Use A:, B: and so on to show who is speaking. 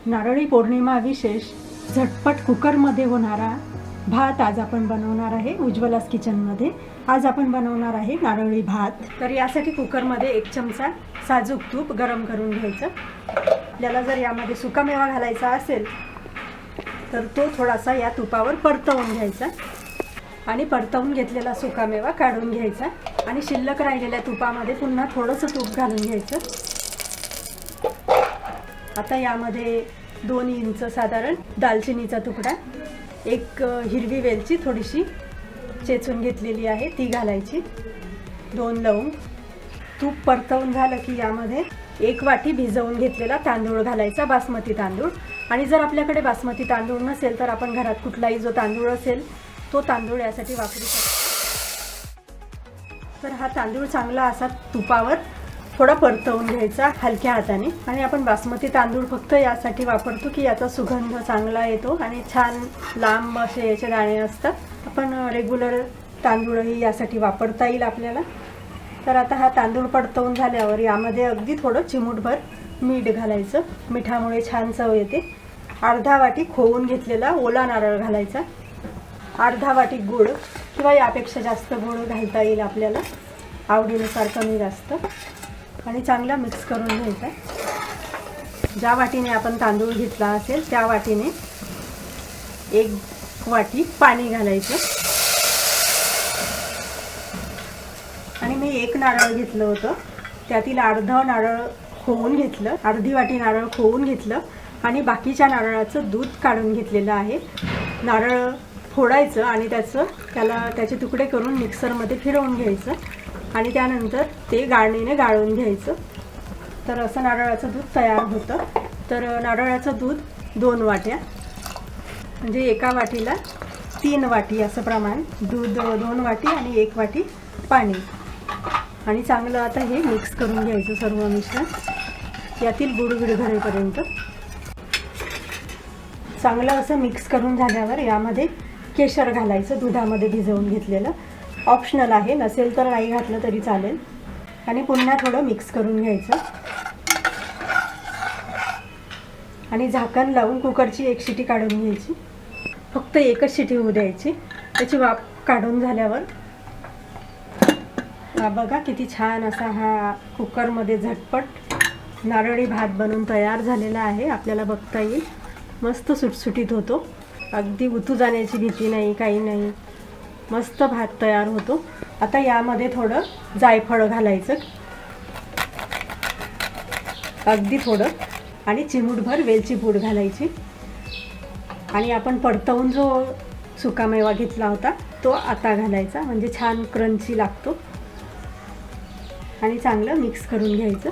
A: नारळी पौर्णिमा विशेष झटपट कुकरमध्ये होणारा भात आज आपण बनवणार आहे उज्ज्वलास किचनमध्ये। आज आपण बनवणार आहे नारळी भात। तर यासाठी कुकरमध्ये 1 चमचा साजूक तूप गरम करून घ्यायचं। आपल्याला जर यामध्ये सुकामेवा घालायचा असेल तर तो थोडासा या तुपावर परतवून घ्यायचा आणि परतवून घेतलेला सुकामेवा काढून घ्यायचा आणि शिल्लक राहिलेल्या तुपामध्ये पुन्हा थोडंसं तूप घालून घ्यायचं। आता यामध्ये 2 इंच साधारण दालचिनीचा तुकडा, 1 हिरवी वेलची थोडीशी चेचून घेतलेली आहे ती घालायची, 2 लवंग। तूप परतवून झालं की यामध्ये 1 वाटी भिजवून घेतलेला तांदूळ घालायचा, बासमती तांदूळ। आणि जर आपल्याकडे बासमती तांदूळ नसेल तर आपण घरात कुठलाही जो तांदूळ असेल तो तांदूळ यासाठी वापरू शकतो। तर हा तांदूळ चांगला असा तुपावर थोडा परतवून घ्यायचा हलक्या हाताने। आणि आपण बासमती तांदूळ फक्त यासाठी वापरतो की याचा सुगंध चांगला येतो आणि छान लांब असे याचे दाणे असतात। आपण रेग्युलर तांदूळही यासाठी वापरता येईल आपल्याला। तर आता हा तांदूळ परतवून झाल्यावर यामध्ये अगदी थोडं चिमूटभर मीठ घालायचं, मिठामुळे छान चव येते। अर्धा वाटी खोवून घेतलेला ओला नारळ घालायचा, अर्धा वाटी गूळ किंवा यापेक्षा जास्त गूळ घालता येईल आपल्याला, आवडीनुसार कमी जास्त। आणि चांगला मिक्स करून घ्यायचा। ज्या वाटीने आपण तांदूळ घेतला असेल त्या वाटीने 1 वाटी पाणी घालायचं। आणि मी 1 नारळ घेतलं होतं त्यातील अर्धा नारळ खोवून घेतलं, अर्धी वाटी नारळ खोवून घेतलं आणि बाकीच्या नारळाचं दूध काढून घेतलेलं आहे। नारळ फोडायचं आणि त्याचे तुकडे करून मिक्सरमध्ये फिरवून घ्यायचं आणि त्यानंतर ते गाळणीने गाळून घ्यायचं। तर असं नारळाचं दूध तयार होतं। तर नारळाचं दूध 2 वाट्या, म्हणजे एका वाटीला 3 वाटी असं प्रमाण दूध, 2 वाटी आणि 1 वाटी पाणी। आणि चांगलं आता हे मिक्स करून घ्यायचं सर्व मिश्रण, यातील गुळ विरघळेपर्यंत। चांगलं असं मिक्स करून झाल्यावर यामध्ये केशर घालायचं, दुधामध्ये भिजवून घेतलेलं। ऑप्शनल आहे, नसेल तर नाही घातलं तरी चालेल। आणि पुन्हा थोडं मिक्स करून घ्यायचं आणि झाकण लावून कुकरची 1 शिटी काढून घ्यायची। फक्त 1च शिटी होऊ द्यायची। त्याची वाफ काढून झाल्यावर हा बघा किती छान असा हा कुकरमध्ये झटपट नारळी भात बनून तयार झालेला आहे। आपल्याला बघता येईल मस्त सुटसुटीत होतो, अगदी उतू जाण्याची भीती नाही, काही नाही, मस्त भात तयार होतो। आता यामध्ये थोडं जायफळ घालायचं, अगदी थोडं, आणि चिमूटभर वेलची पूड घालायची। आणि आपण परतवून जो सुकामेवा घेतला होता तो आता घालायचा, म्हणजे छान क्रंची लागतो। आणि चांगलं मिक्स करून घ्यायचं।